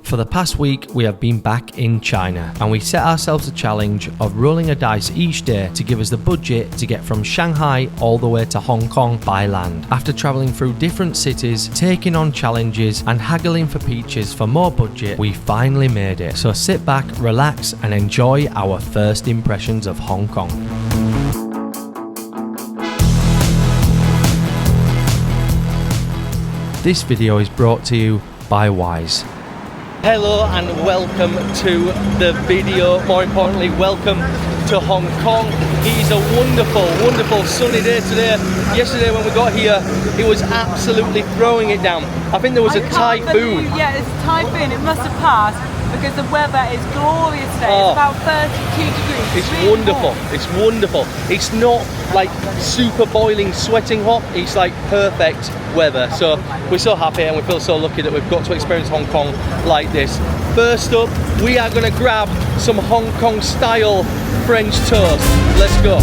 For the past week, we have been back in China and we set ourselves a challenge of rolling a dice each day to give us the budget to get from Shanghai all the way to Hong Kong by land. After travelling through different cities, taking on challenges and haggling for peaches for more budget, we finally made it. So sit back, relax and enjoy our first impressions of Hong Kong. This video is brought to you by Wise. Hello and welcome to the video. More importantly, welcome to Hong Kong. It is a wonderful, wonderful sunny day today. Yesterday when we got here, it was absolutely throwing it down. I think there was a typhoon. Yeah, it's a typhoon. It must have passed because the weather is glorious today. It's about 32 degrees. It's wonderful. It's wonderful. It's not like super boiling, sweating hot. It's like perfect weather. So we're so happy and we feel so lucky that we've got to experience Hong Kong like this. First up, we are going to grab some Hong Kong style French toast. Let's go.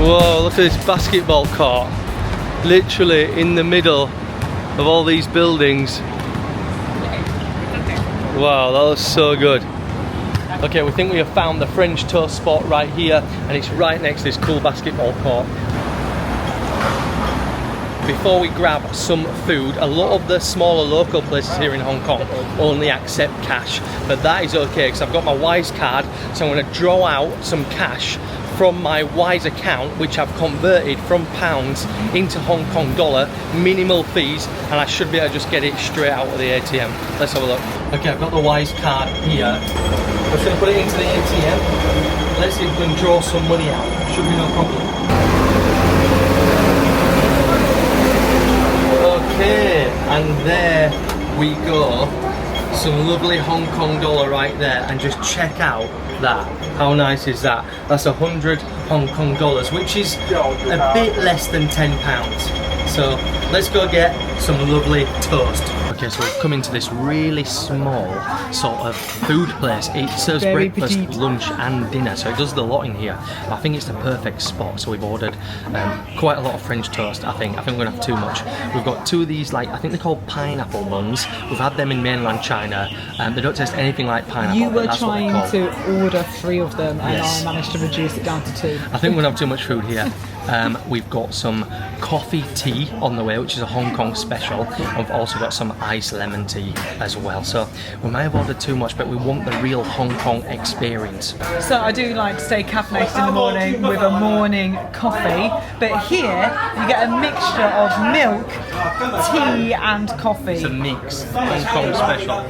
Whoa, look at this basketball court. Literally in the middle of all these buildings. Wow, that looks so good. Okay, we think we have found the French toast spot right here, and it's right next to this cool basketball court. Before we grab some food, a lot of the smaller local places here in Hong Kong only accept cash, but that is okay because I've got my Wise card, so I'm going to draw out some cash from my Wise account, which I've converted from pounds into Hong Kong dollar, minimal fees, and I should be able to just get it straight out of the ATM. Let's have a look. Okay, I've got the Wise card here. I'm just going to put it into the ATM. Let's see if we can draw some money out. Should be no problem. Okay, and there we go. Some lovely Hong Kong dollar right there, and just check out that. How nice is that? That's 100 Hong Kong dollars, which is a bit less than £10. So let's go get some lovely toast. Okay, so we've come into this really small sort of food place. It serves breakfast, lunch and dinner, so it does the lot in here. I think it's the perfect spot, so we've ordered quite a lot of French toast, I think. We're gonna have too much. We've got two of these, like, I think they're called pineapple buns. We've had them in mainland China, and they don't taste anything like pineapple. You were trying to order 3 of them, and yes. I managed to reduce it down to 2. I think we're gonna have too much food here. We've got some coffee tea on the way, which is a Hong Kong special. We've also got some iced lemon tea as well. So we may have ordered too much, but we want the real Hong Kong experience. So I do like to stay caffeinated in the morning with a morning coffee, but here you get a mixture of milk, tea and coffee. It's a mix, Hong Kong special.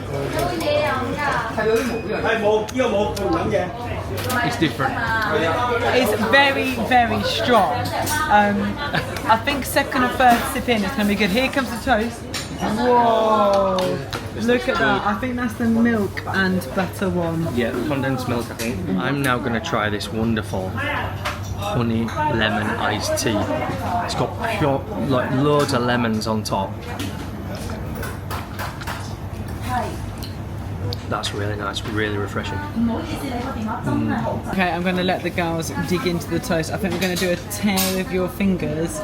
It's different. It's very, very strong. I think second or third sip in it's going to be good. Here comes the toast. Whoa! Look at that. I think that's the milk and butter one. Yeah, the condensed milk, I think. I'm now going to try this wonderful honey lemon iced tea. It's got pure, like, loads of lemons on top. That's really nice, really refreshing. Okay, I'm going to let the girls dig into the toast. I think we're going to do a tear of your fingers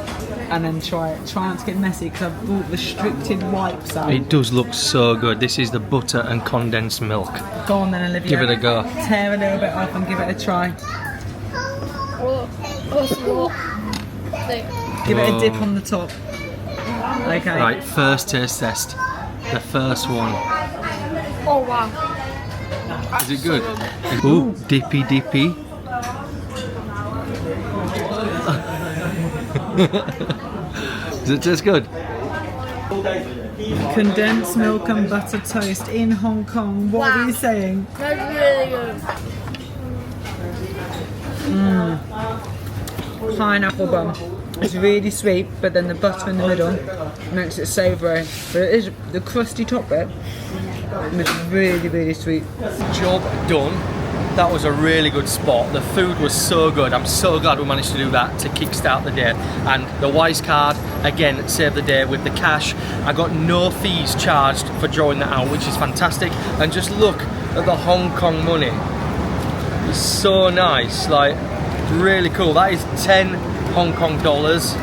and then try not to get messy because I've brought restricted wipes out. It does look so good. This is the butter and condensed milk. Go on then, Olivia. Give it a go. Tear a little bit off and give it a try. Give it a dip on the top. Okay. Right, first taste test. The first one. Oh wow. Is it good? Ooh, dippy dippy. Does it taste good? Condensed milk and butter toast in Hong Kong. What were you saying? That's really good. Pineapple bun. It's really sweet, but then the butter in the middle makes it savoury. But it is the crusty top bit. It's really, really sweet. Job done. That was a really good spot. The food was so good. I'm so glad we managed to do that to kickstart the day. And the Wise card, again, saved the day with the cash. I got no fees charged for drawing that out, which is fantastic. And just look at the Hong Kong money. It's so nice. Like, Really cool. That is 10 Hong Kong dollars.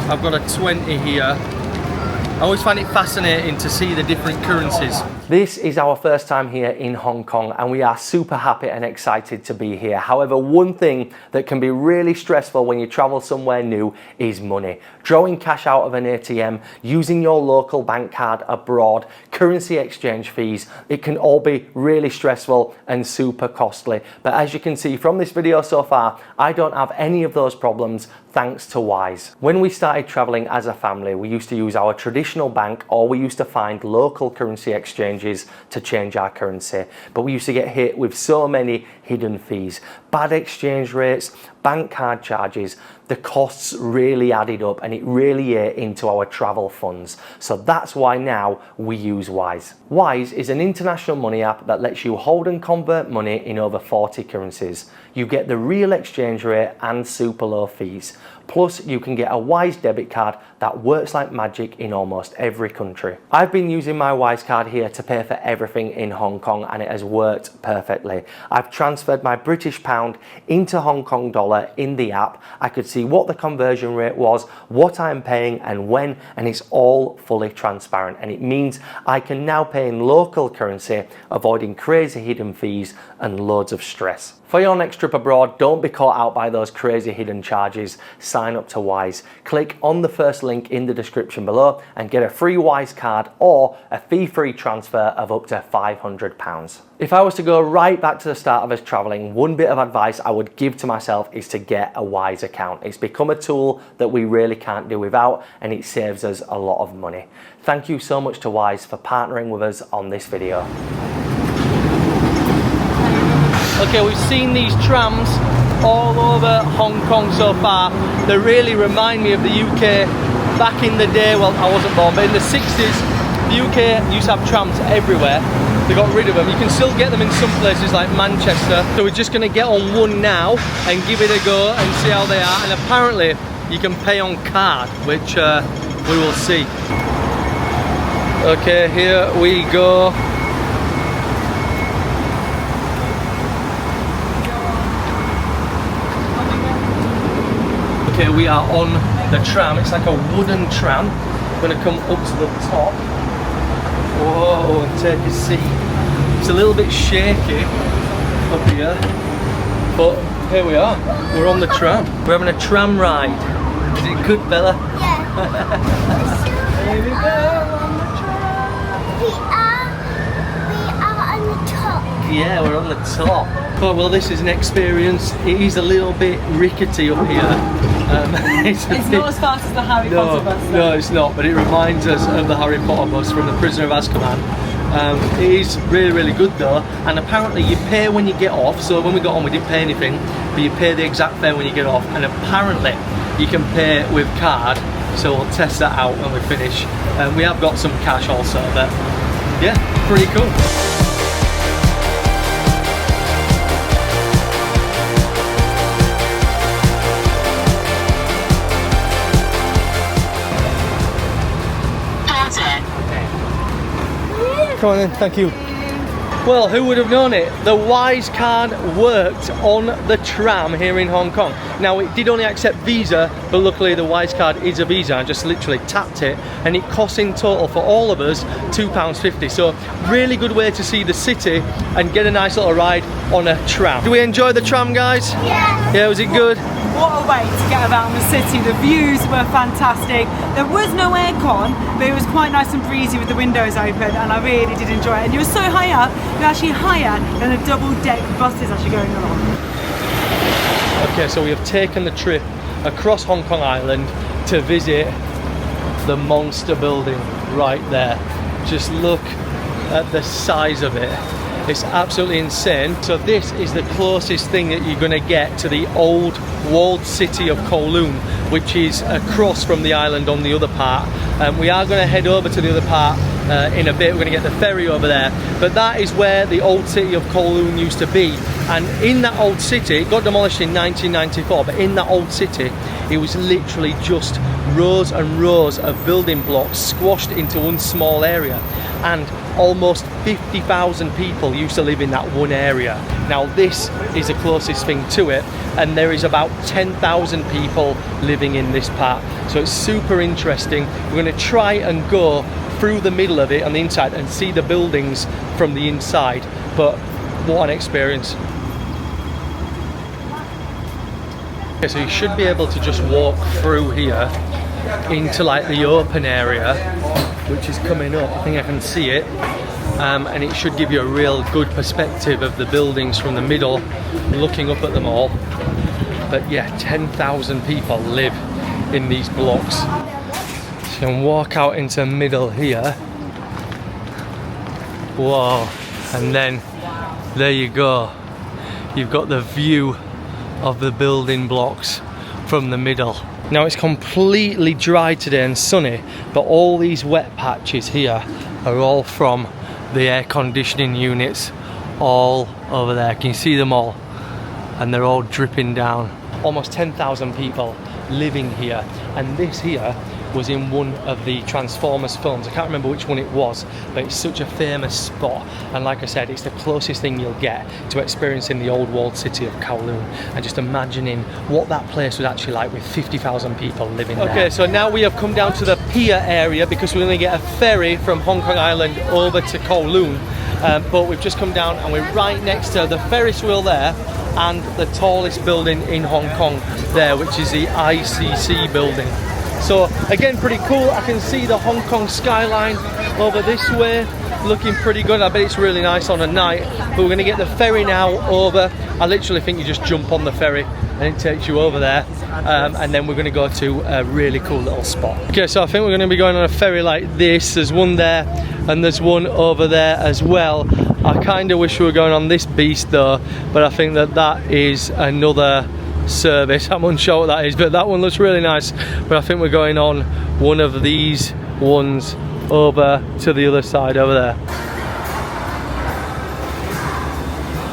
I've got a 20 here. I always find it fascinating to see the different currencies. This is our first time here in Hong Kong and we are super happy and excited to be here. However, one thing that can be really stressful when you travel somewhere new is money. Drawing cash out of an ATM, using your local bank card abroad, currency exchange fees, it can all be really stressful and super costly. But as you can see from this video so far, I don't have any of those problems thanks to Wise. When we started traveling as a family, we used to use our traditional bank or we used to find local currency exchanges to change our currency. But we used to get hit with so many hidden fees, bad exchange rates, bank card charges. The costs really added up and it really ate into our travel funds. So that's why now we use Wise. Wise is an international money app that lets you hold and convert money in over 40 currencies. You get the real exchange rate and super low fees. Plus, you can get a Wise debit card that works like magic in almost every country. I've been using my Wise card here to pay for everything in Hong Kong and it has worked perfectly. I've transferred my British pound into Hong Kong dollar in the app. I could see what the conversion rate was, what I'm paying and when, and it's all fully transparent. And it means I can now pay in local currency, avoiding crazy hidden fees and loads of stress. For your next trip abroad, don't be caught out by those crazy hidden charges. Sign up to Wise. Click on the first link in the description below and get a free Wise card or a fee-free transfer of up to £500. If I was to go right back to the start of us traveling, one bit of advice I would give to myself is to get a Wise account. It's become a tool that we really can't do without and it saves us a lot of money. Thank you so much to Wise for partnering with us on this video. Okay, we've seen these trams all over Hong Kong so far. They really remind me of the UK back in the day. Well, I wasn't born, but in the 60s, the UK used to have trams everywhere. They got rid of them. You can still get them in some places like Manchester. So we're just going to get on one now and give it a go and see how they are. And apparently you can pay on card, which we will see. Okay, here we go. Okay, we are on the tram. It's like a wooden tram. We're going to come up to the top. Whoa, and take a seat. It's a little bit shaky up here, but here we are. We're on the tram. We're having a tram ride. Is it good, Bella? Yeah. Here we go on the tram. We are on the top. Yeah, we're on the top. Oh, well, this is an experience. It is a little bit rickety up here. It's not as fast as the Harry Potter bus. No, it's not, but it reminds us of the Harry Potter bus from The Prisoner of Azkaban. It is really, really good though, and apparently you pay when you get off. So when we got on, we didn't pay anything, but you pay the exact fare when you get off, and apparently you can pay with card. So we'll test that out when we finish. We have got some cash also, but yeah, pretty cool. Come on then, thank you. Well, who would have known it? The Wise card worked on the tram here in Hong Kong. Now, it did only accept Visa, but luckily the Wise card is a Visa. I just literally tapped it and it costs in total for all of us £2.50. So really good way to see the city and get a nice little ride on a tram. Do we enjoy the tram, guys? Yeah. Yeah, was it good? What a way to get around the city. The views were fantastic. There was no aircon, but it was quite nice and breezy with the windows open, and I really did enjoy it. And you were so high up, you're actually higher than the double-deck buses actually going along. Okay, so we have taken the trip across Hong Kong Island to visit the monster building right there. Just look at the size of it. It's absolutely insane. So this is the closest thing that you're going to get to the old walled city of Kowloon, which is across from the island on the other part. We are going to head over to the other part in a bit. We're going to get the ferry over there, but that is where the old city of Kowloon used to be. And in that old city, it got demolished in 1994, but in that old city it was literally just rows and rows of building blocks squashed into one small area, and almost 50,000 people used to live in that one area. Now this is the closest thing to it, and there is about 10,000 people living in this part, so it's super interesting. We're going to try and go through the middle of it on the inside and see the buildings from the inside, but what an experience. Okay, so you should be able to just walk through here into like the open area, which is coming up. I think I can see it, and it should give you a real good perspective of the buildings from the middle, looking up at them all. But yeah, 10,000 people live in these blocks. So you can walk out into the middle here. Whoa, and then there you go. You've got the view of the building blocks from the middle. Now it's completely dry today and sunny, but all these wet patches here are all from the air conditioning units all over there. Can you see them all? And they're all dripping down. Almost 10,000 people living here, and this here was in one of the Transformers films. I can't remember which one it was, but it's such a famous spot, and like I said, it's the closest thing you'll get to experiencing the old walled city of Kowloon, and just imagining what that place was actually like with 50,000 people living there. Okay, so now we have come down to the pier area because we're going to get a ferry from Hong Kong Island over to Kowloon, but we've just come down and we're right next to the Ferris wheel there and the tallest building in Hong Kong there, which is the ICC building. So again, pretty cool. I can see the Hong Kong skyline over this way, looking pretty good. I bet it's really nice on a night. But we're going to get the ferry now over. I literally think you just jump on the ferry and it takes you over there, and then we're going to go to a really cool little spot. Okay, so I think we're going to be going on a ferry like this. There's one there and there's one over there as well. I kind of wish we were going on this beast though, but I think that that is another service. I'm unsure what that is, but that one looks really nice. But I think we're going on one of these ones over to the other side over there.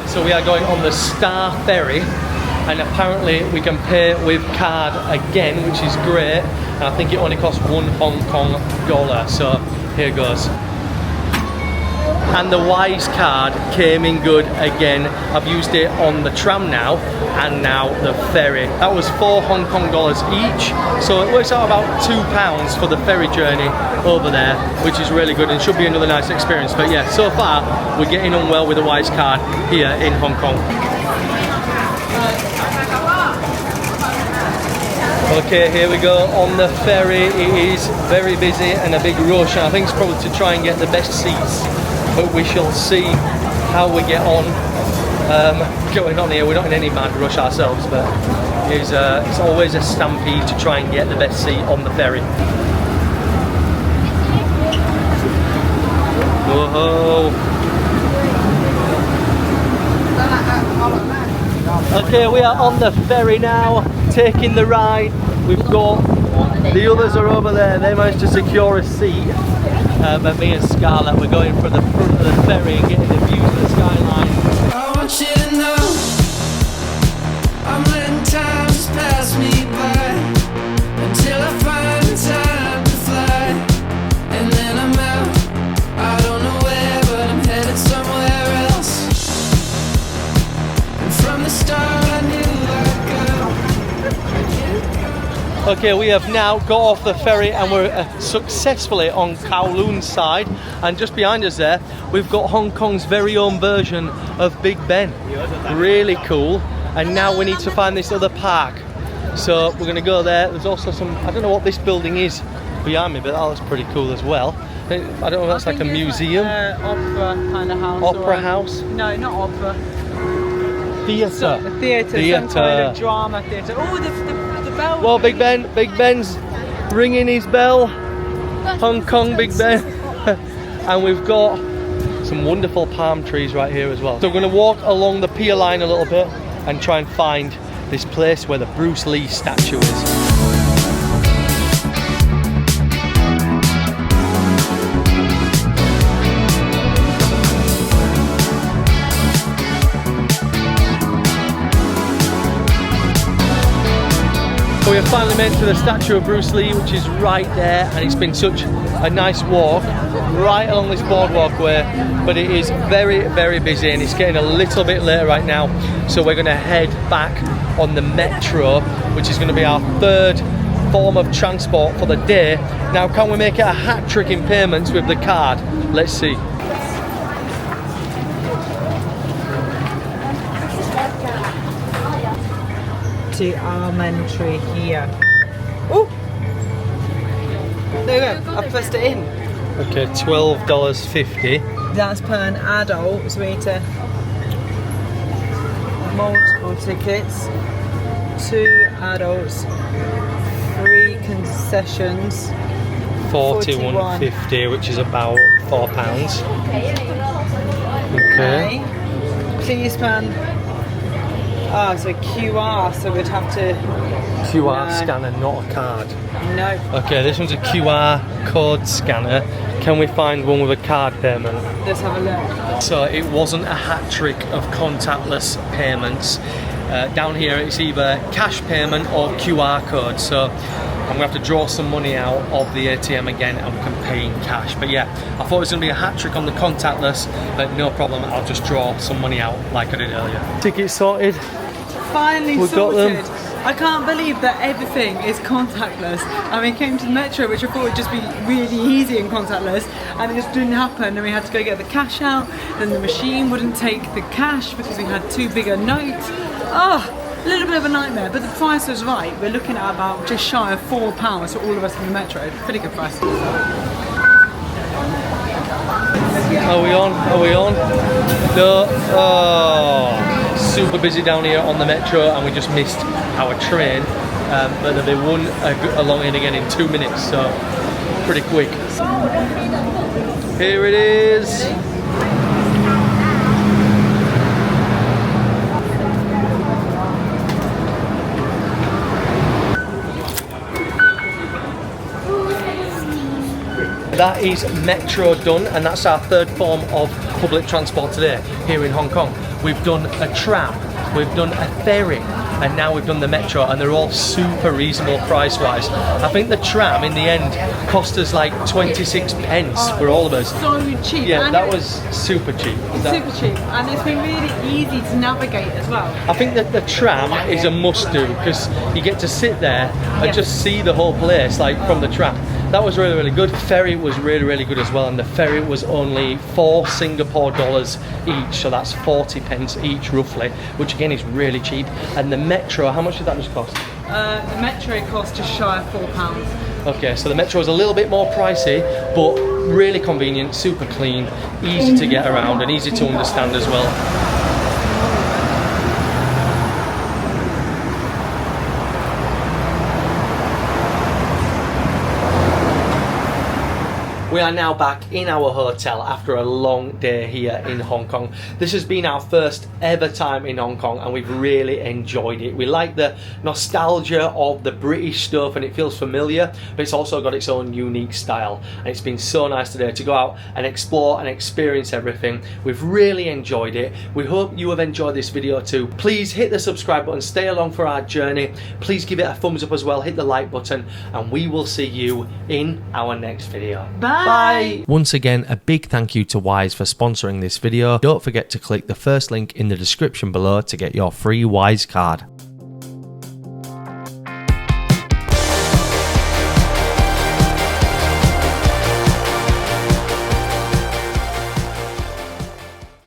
So we are going on the Star Ferry, and apparently we can pay with card again, which is great, and I think it only costs $1 Hong Kong dollar. So here goes. And the Wise card came in good again. I've used it on the tram now, and now the ferry. That was $4 Hong Kong dollars each, so it works out about £2 for the ferry journey over there, which is really good and should be another nice experience. But yeah, so far we're getting on well with the Wise card here in Hong Kong. Okay, here we go on the ferry. It is very busy and a big rush, and I think it's probably to try and get the best seats, but we shall see how we get on going on here. We're not in any mad rush ourselves, but it's always a stampede to try and get the best seat on the ferry. Whoa. Okay, we are on the ferry now, taking the ride. We've got, the others are over there, they managed to secure a seat. But me and Scarlett, we're going from the front of the ferry and getting the views of the skyline. I want you to know I'm letting time just pass me by until I find the time to fly, and then I'm out. I don't know where, but I'm headed somewhere else. And from the start I knew I'd go. Okay, we have now got off the ferry and we're successfully on Kowloon's side, and just behind us there we've got Hong Kong's very own version of Big Ben. Really cool. And now we need to find this other park, so we're going to go there. There's also some, I don't know what this building is behind me, but that looks pretty cool as well. I don't know if that's like a museum. Opera kind of house. Opera house? No, not opera. Theatre. A theatre, some kind of drama theatre. Oh, the bell. Well, Big Ben's ringing his bell. Hong Kong Big Ben. And we've got some wonderful palm trees right here as well. So we're going to walk along the pier line a little bit and try and find this place where the Bruce Lee statue is. We have finally made it to the statue of Bruce Lee, which is right there, and it's been such a nice walk right along this boardwalk way, but it is very, very busy and it's getting a little bit later right now, so we're going to head back on the metro, which is going to be our third form of transport for the day. Now, can we make it a hat trick in payments with the card? Let's see. To Armentry here. Oh! There we go, I pressed it in. Okay, $12.50. That's per an adult, so we need to multiple tickets, 2 adults, 3 concessions, $41.50, which is about £4. Okay. Please, man. Ah, it's a QR, so we'd have to... QR scanner, not a card. No. Okay, this one's a QR code scanner. Can we find one with a card payment? Let's have a look. So it wasn't a hat trick of contactless payments. Down here it's either cash payment or QR code. So I'm gonna have to draw some money out of the ATM again and we can pay in cash. But yeah, I thought it was gonna be a hat trick on the contactless, but no problem, I'll just draw some money out like I did earlier. Tickets sorted. Finally We got sorted. them. I can't believe that everything is contactless. And we came to the metro, which I thought would just be really easy and contactless, and it just didn't happen. And we had to go get the cash out, then the machine wouldn't take the cash because we had too big a note. Oh, a little bit of a nightmare, but the price was right. We're looking at about just shy of £4 for all of us in the metro. Pretty good price. Are we on? Are we on? No. Oh, super busy down here on the metro, and we just missed our train. But there'll be one along in again in 2 minutes, so pretty quick. Here it is. That is metro done, and that's our third form of public transport today here in Hong Kong. We've done a tram, we've done a ferry, and now we've done the metro, and they're all super reasonable price wise. I think the tram in the end cost us like 26 pence for all of us. So cheap. Yeah, and that was super cheap. super cheap, and it's been really easy to navigate as well. I think that the tram is a must do because you get to sit there and just see the whole place like from the tram. That was really, really good. Ferry was really, really good as well, and the ferry was only $4 Singapore each, so that's 40 pence each roughly, which again is really cheap. And the metro, how much did that just cost? The metro cost just shy of £4. Okay, so the metro is a little bit more pricey, but really convenient, super clean, easy to get around and easy to understand as well. We are now back in our hotel after a long day here in Hong Kong. This has been our first ever time in Hong Kong and we've really enjoyed it. We like the nostalgia of the British stuff and it feels familiar, but it's also got its own unique style. And it's been so nice today to go out and explore and experience everything. We've really enjoyed it. We hope you have enjoyed this video too. Please hit the subscribe button, stay along for our journey. Please give it a thumbs up as well, hit the like button, and we will see you in our next video. Bye! Bye. Once again, a big thank you to Wise for sponsoring this video. Don't forget to click the first link in the description below to get your free Wise card.